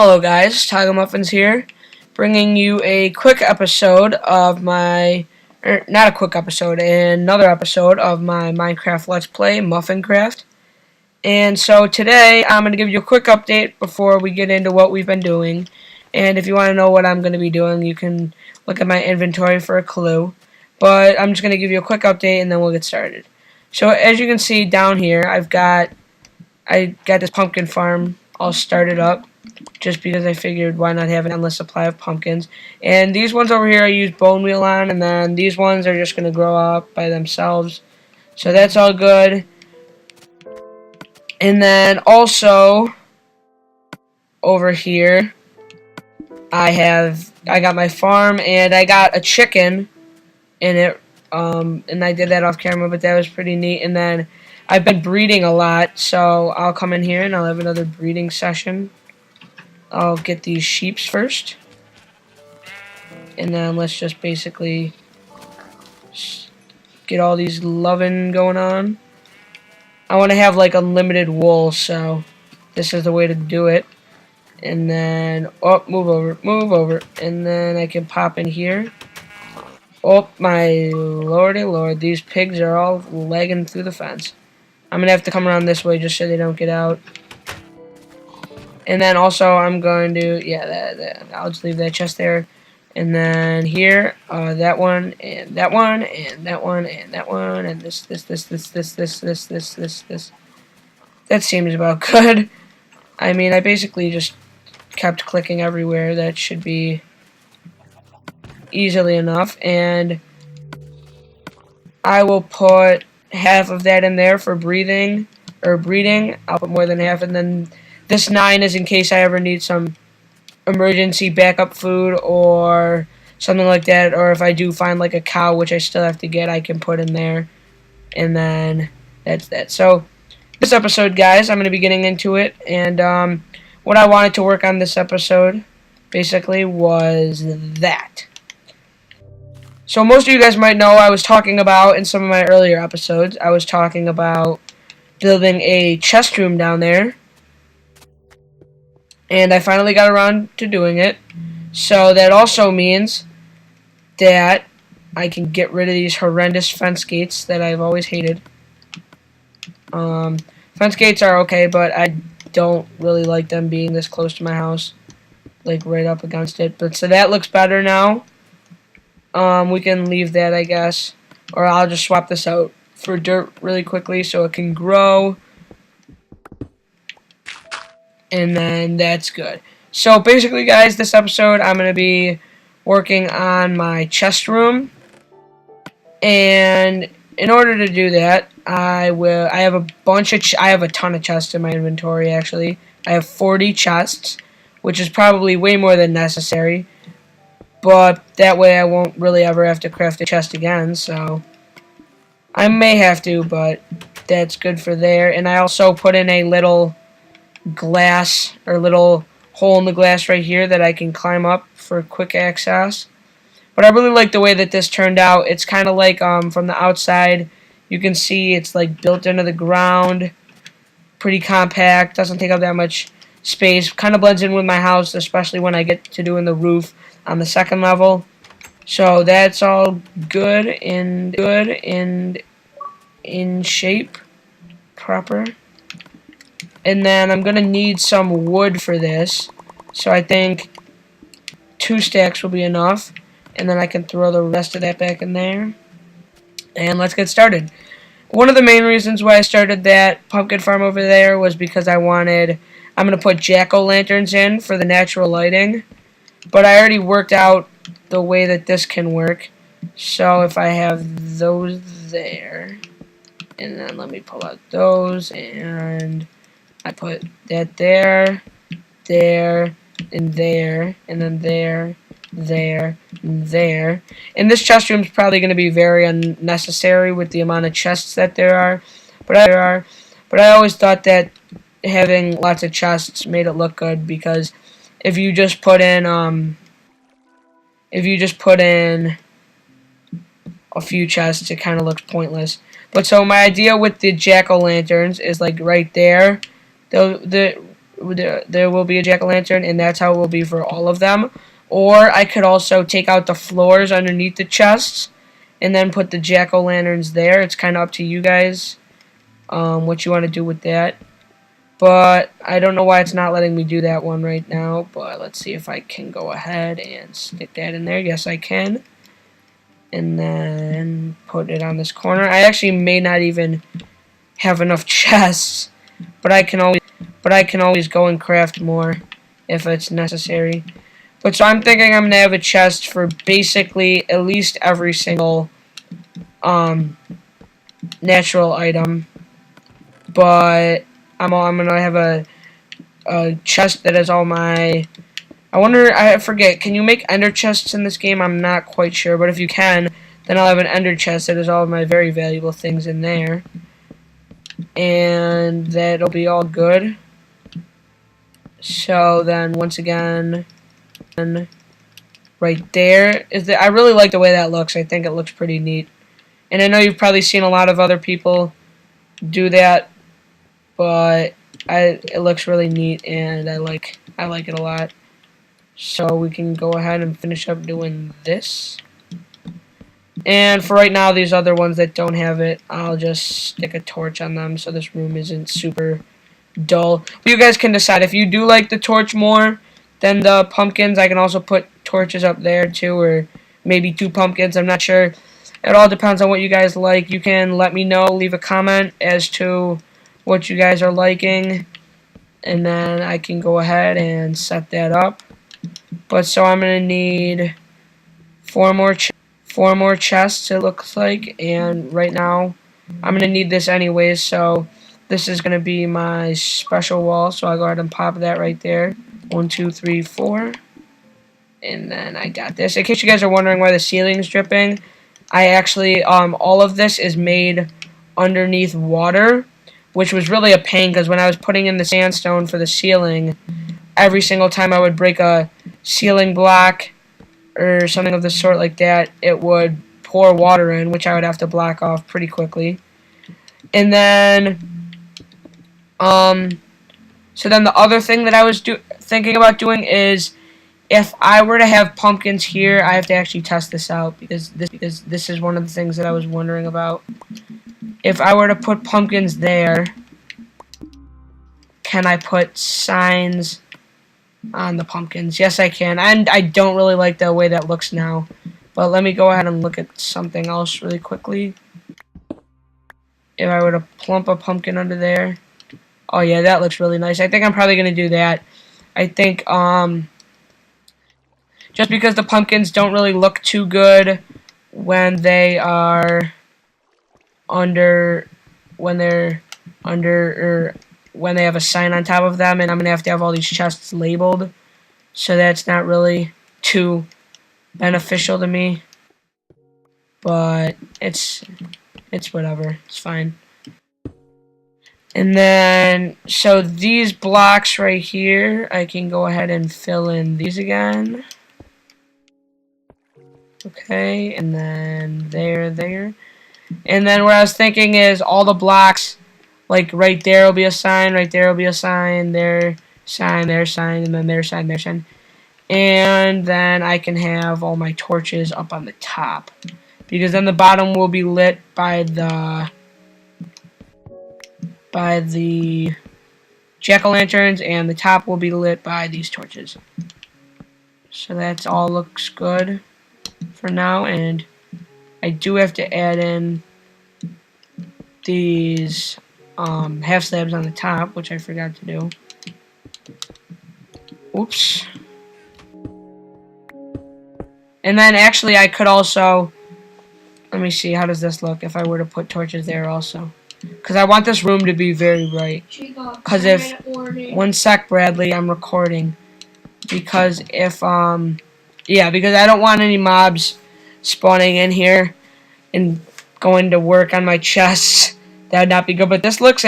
Hello guys, Togglemuffinz here, bringing you a quick episode of my, not a quick episode, another episode of my Minecraft Let's Play, MuffinCraft. And so today, I'm going to give you a quick update before we get into what we've been doing. And if you want to know what I'm going to be doing, you can look at my inventory for a clue. But I'm just going to give you a quick update and then we'll get started. So as you can see down here, I got this pumpkin farm all started up, just because I figured why not have an endless supply of pumpkins. And these ones over here I use bone meal on, and then these ones are just going to grow up by themselves. So that's all good. And then also over here I got my farm, and I got a chicken in it. And I did that off camera, but that was pretty neat. And then I've been breeding a lot, so I'll come in here and I'll have another breeding session. I'll get these sheeps first, and then let's just basically get all these loving going on. I want to have like unlimited wool, so this is the way to do it. And then, oh, move over, and then I can pop in here. Oh my lordy lord, these pigs are all lagging through the fence. I'm gonna have to come around this way just so they don't get out. And then also I'm going to, I'll just leave that chest there. And then here, that one, and that one, and that one, and that one, and this. That seems about good. I mean, I basically just kept clicking everywhere. That should be easily enough. And I will put half of that in there for breeding. I'll put more than half, and then this 9 is in case I ever need some emergency backup food or something like that, or if I do find like a cow, which I still have to get, I can put in there. And then that's that. So this episode, guys, I'm going to be getting into it, and what I wanted to work on this episode basically was that. So most of you guys might know I was talking about in some of my earlier episodes, I was talking about building a chest room down there. And I finally got around to doing it. So that also means that I can get rid of these horrendous fence gates that I've always hated. Fence gates are okay, but I don't really like them being this close to my house. Like right up against it. But so that looks better now. We can leave that, I guess. Or I'll just swap this out for dirt really quickly so it can grow. And then that's good. So basically, guys, this episode I'm going to be working on my chest room. And in order to do that, I have a ton of chests in my inventory, actually. I have 40 chests, which is probably way more than necessary. But that way I won't really ever have to craft a chest again, so I may have to, but that's good for there. And I also put in a little glass or little hole in the glass right here that I can climb up for quick access. But I really like the way that this turned out. It's kind of like from the outside you can see it's like built into the ground, pretty compact, doesn't take up that much space, kind of blends in with my house, especially when I get to doing the roof on the second level. So that's all good and in shape, proper. And then I'm going to need some wood for this. So I think 2 stacks will be enough. And then I can throw the rest of that back in there. And let's get started. One of the main reasons why I started that pumpkin farm over there was because I'm going to put jack-o'-lanterns in for the natural lighting. But I already worked out the way that this can work. So if I have those there, and then let me pull out those, and I put that there, and there, and then there, and there. And this chest room is probably going to be very unnecessary with the amount of chests that there are. But I always thought that having lots of chests made it look good, because if you just put in a few chests, it kind of looks pointless. But so my idea with the jack-o'-lanterns is like right there. The there will be a jack-o'-lantern, and that's how it will be for all of them. Or I could also take out the floors underneath the chests and then put the jack-o'-lanterns there. It's kind of up to you guys what you want to do with that. But I don't know why it's not letting me do that one right now. But let's see if I can go ahead and stick that in there. Yes, I can. And then put it on this corner. I actually may not even have enough chests, but I can always go and craft more if it's necessary. But so I'm thinking I'm gonna have a chest for basically at least every single natural item. But I'm gonna have a chest that has all my. I forget. Can you make ender chests in this game? I'm not quite sure, but if you can, then I'll have an ender chest that has all of my very valuable things in there, and that'll be all good. So then once again, right there is I really like the way that looks. I think it looks pretty neat, and I know you've probably seen a lot of other people do that, but it looks really neat, and I like it a lot. So we can go ahead and finish up doing this. And for right now, these other ones that don't have it, I'll just stick a torch on them so this room isn't super dull. But you guys can decide. If you do like the torch more than the pumpkins, I can also put torches up there too, or maybe 2 pumpkins. I'm not sure. It all depends on what you guys like. You can let me know, leave a comment as to what you guys are liking, and then I can go ahead and set that up. But so I'm gonna need 4 more chests, it looks like, and right now I'm gonna need this anyways. So this is gonna be my special wall. So I'll go ahead and pop that right there. 1, 2, 3, 4, and then I got this. In case you guys are wondering why the ceiling's dripping, I actually all of this is made underneath water, which was really a pain because when I was putting in the sandstone for the ceiling, every single time I would break a ceiling block or something of the sort like that, it would pour water in, which I would have to block off pretty quickly. And then, so then the other thing that I was thinking about doing is, if I were to have pumpkins here, I have to actually test this out because this is one of the things that I was wondering about. If I were to put pumpkins there, can I put signs on the pumpkins? Yes, I can. And I don't really like the way that looks now. But let me go ahead and look at something else really quickly. If I were to plump a pumpkin under there. Oh yeah, that looks really nice. I think I'm probably going to do that. I think, just because the pumpkins don't really look too good when they are when they have a sign on top of them, and I'm gonna have to have all these chests labeled, so that's not really too beneficial to me. But it's whatever, it's fine. And then so these blocks right here, I can go ahead and fill in these again. Okay, and then there. And then what I was thinking is all the blocks, like right there will be a sign, right there will be a sign, there sign, and then there sign, there sign. And then I can have all my torches up on the top, because then the bottom will be lit by the jack-o'-lanterns, and the top will be lit by these torches. So that's all looks good for now, and I do have to add in these half slabs on the top, which I forgot to do. Oops. And then actually I could also, let me see, how does this look if I were to put torches there also? Because I want this room to be very bright. Because if, 1 sec Bradley, I'm recording. Because if, yeah, because I don't want any mobs spawning in here and going to work on my chests. That would not be good. But this looks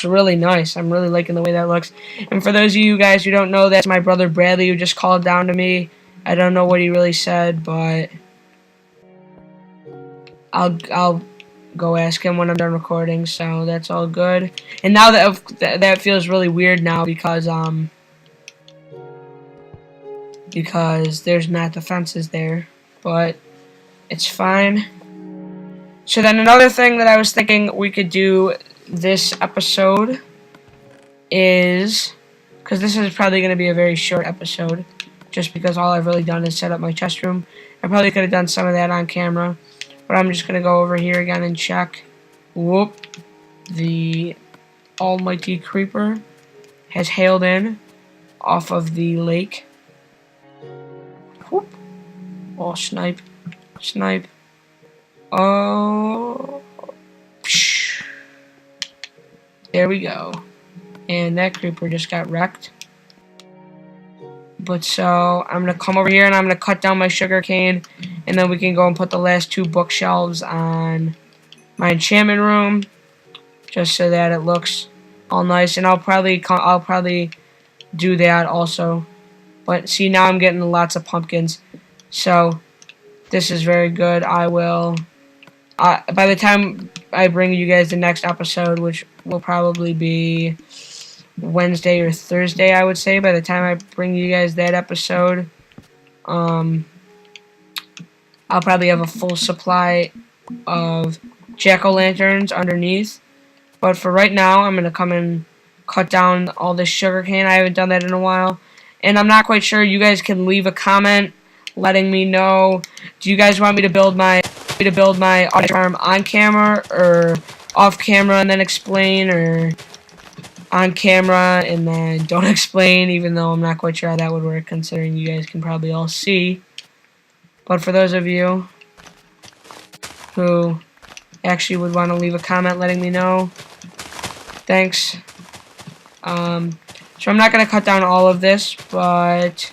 really nice. I'm really liking the way that looks. And for those of you guys who don't know, that's my brother Bradley who just called down to me. I don't know what he really said, but I'll go ask him when I'm done recording, so that's all good. And now that feels really weird now because there's not the fences there, but it's fine. So then another thing that I was thinking we could do this episode is, because this is probably going to be a very short episode, just because all I've really done is set up my chest room. I probably could have done some of that on camera, but I'm just going to go over here again and check. Whoop. The almighty creeper has hailed in off of the lake. Whoop. Oh, snipe. Snipe. Oh. Psh. There we go. And that creeper just got wrecked. But so, I'm going to come over here and I'm going to cut down my sugar cane. And then we can go and put the last 2 bookshelves on my enchantment room. Just so that it looks all nice. And I'll probably do that also. But see, now I'm getting lots of pumpkins. So, this is very good. I will... by the time I bring you guys the next episode, which will probably be Wednesday or Thursday, I would say, by the time I bring you guys that episode, I'll probably have a full supply of jack-o'-lanterns underneath. But for right now, I'm going to come and cut down all this sugarcane. I haven't done that in a while. And I'm not quite sure. You guys can leave a comment letting me know, do you guys want me to build my audio farm on camera or off camera and then explain, or on camera and then don't explain, even though I'm not quite sure how that would work, considering you guys can probably all see. But for those of you who actually would want to leave a comment letting me know, thanks. So I'm not going to cut down all of this, but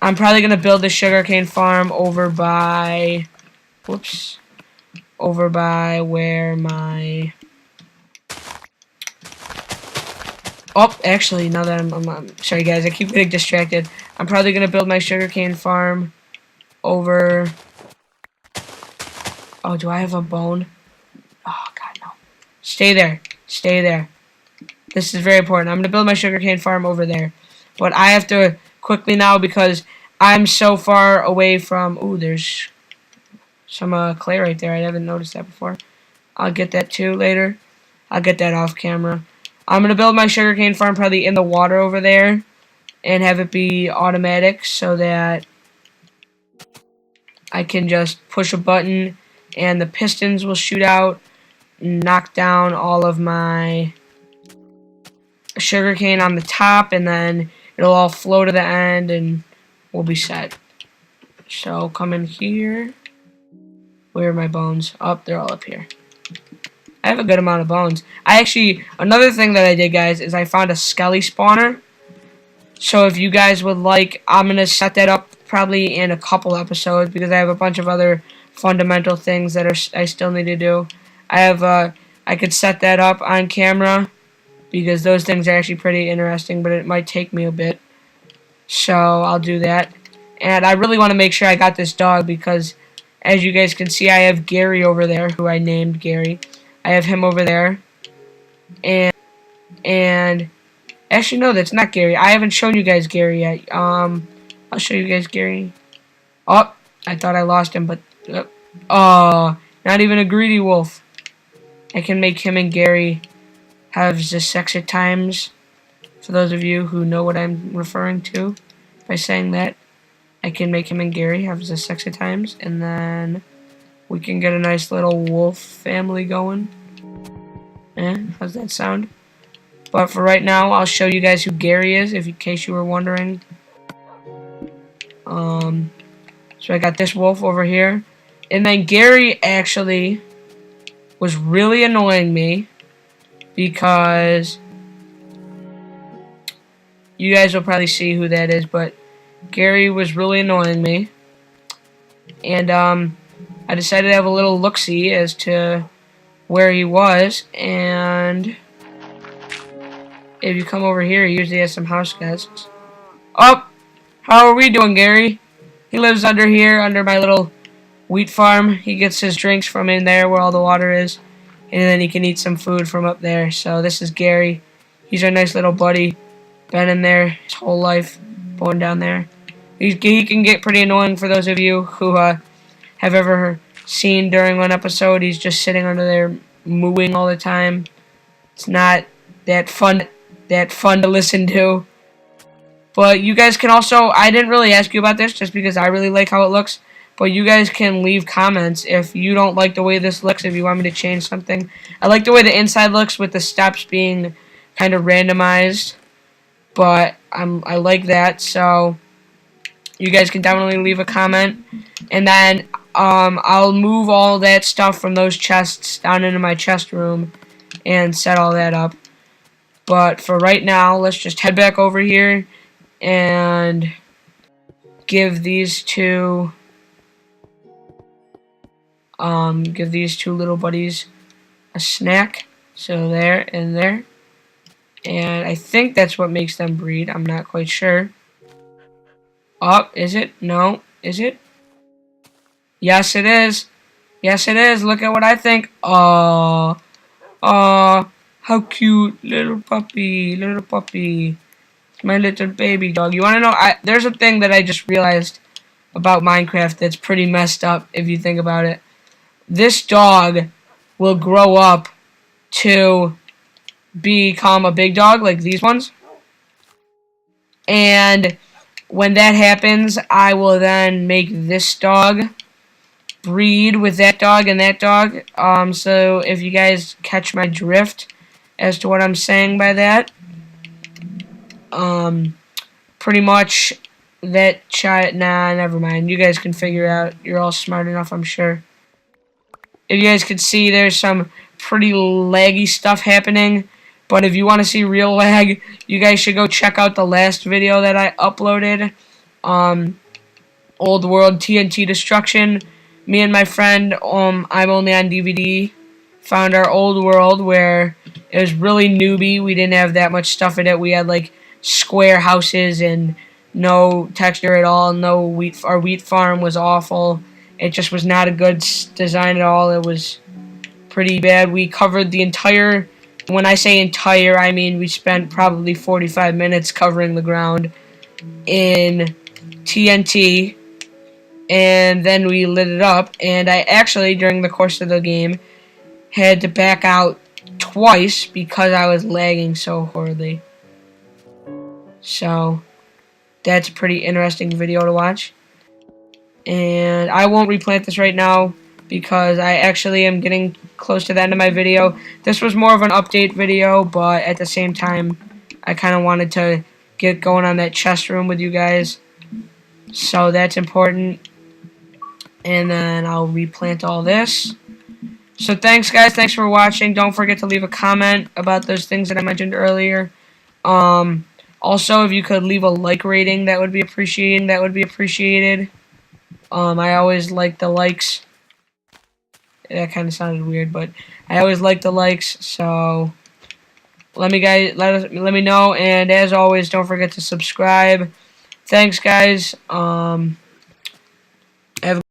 I'm probably going to build the sugarcane farm over by, over by where my, oh, actually, now that I'm sorry guys, I keep getting distracted. I'm probably going to build my sugarcane farm over, oh, do I have a bone? Oh, God, no. Stay there. Stay there. This is very important. I'm going to build my sugarcane farm over there. But I have to quickly now because I'm so far away from, ooh, there's some clay right there. I haven't noticed that before. I'll get that too later. I'll get that off camera. I'm going to build my sugarcane farm probably in the water over there and have it be automatic so that I can just push a button and the pistons will shoot out and knock down all of my sugarcane on the top, and then it'll all flow to the end and we'll be set. So come in here. Where are my bones? Oh, they're all up here. I have a good amount of bones. Another thing that I did, guys, is I found a skelly spawner. So if you guys would like, I'm going to set that up probably in a couple episodes because I have a bunch of other fundamental things that I still need to do. I could set that up on camera because those things are actually pretty interesting, but it might take me a bit. So I'll do that. And I really want to make sure I got this dog because, as you guys can see, I have Gary over there, who I named Gary. I have him over there. And actually, no, that's not Gary. I haven't shown you guys Gary yet. I'll show you guys Gary. Oh, I thought I lost him, but oh, not even a greedy wolf. I can make him and Gary have the sex at times. For those of you who know what I'm referring to by saying that, I can make him and Gary have the sex at times, and then we can get a nice little wolf family going. How's that sound? But for right now, I'll show you guys who Gary is, in case you were wondering. So I got this wolf over here. And then Gary actually was really annoying me because you guys will probably see who that is, but Gary was really annoying me. And I decided to have a little look-see as to where he was, and if you come over here, he usually has some house guests. Oh! How are we doing, Gary? He lives under here, under my little wheat farm. He gets his drinks from in there where all the water is, and then he can eat some food from up there. So this is Gary. He's our nice little buddy. Been in there his whole life, born down there. He can get pretty annoying for those of you who have ever seen during one episode. He's just sitting under there mooing all the time. It's not that fun to listen to. But you guys can also, I didn't really ask you about this just because I really like how it looks, but you guys can leave comments if you don't like the way this looks, if you want me to change something. I like the way the inside looks with the steps being kind of randomized, but I like that, so you guys can definitely leave a comment. And then I'll move all that stuff from those chests down into my chest room and set all that up. But for right now, let's just head back over here and give these two little buddies a snack. So there and there. And I think that's what makes them breed. I'm not quite sure. Oh, is it? No. Is it? Yes, it is. Yes, it is. Look at what I think. Oh, how cute. Little puppy. Little puppy. It's my little baby dog. You want to know? There's a thing that I just realized about Minecraft that's pretty messed up if you think about it. This dog will grow up to become a big dog like these ones. And when that happens, I will then make this dog breed with that dog and that dog. So if you guys catch my drift as to what I'm saying by that, pretty much that child. Nah, never mind. You guys can figure out. You're all smart enough, I'm sure. If you guys could see, there's some pretty laggy stuff happening. But if you want to see real lag, you guys should go check out the last video that I uploaded. Old World TNT Destruction. Me and my friend, I'm only on DVD, found our old world where it was really newbie. We didn't have that much stuff in it. We had like square houses and no texture at all. No wheat. Our wheat farm was awful. It just was not a good design at all. It was pretty bad. We covered the entire. When I say entire, I mean we spent probably 45 minutes covering the ground in TNT, and then we lit it up, and I actually, during the course of the game, had to back out twice because I was lagging so horribly. So, that's a pretty interesting video to watch. And I won't replant this right now, because I actually am getting close to the end of my video. This was more of an update video, but at the same time, I kind of wanted to get going on that chest room with you guys. So that's important. And then I'll replant all this. So thanks, guys. Thanks for watching. Don't forget to leave a comment about those things that I mentioned earlier. Also, if you could leave a like rating, that would be appreciated. I always like the likes. That kind of sounded weird, but I always like the likes. So let me know, and as always, don't forget to subscribe. Thanks, guys. Have a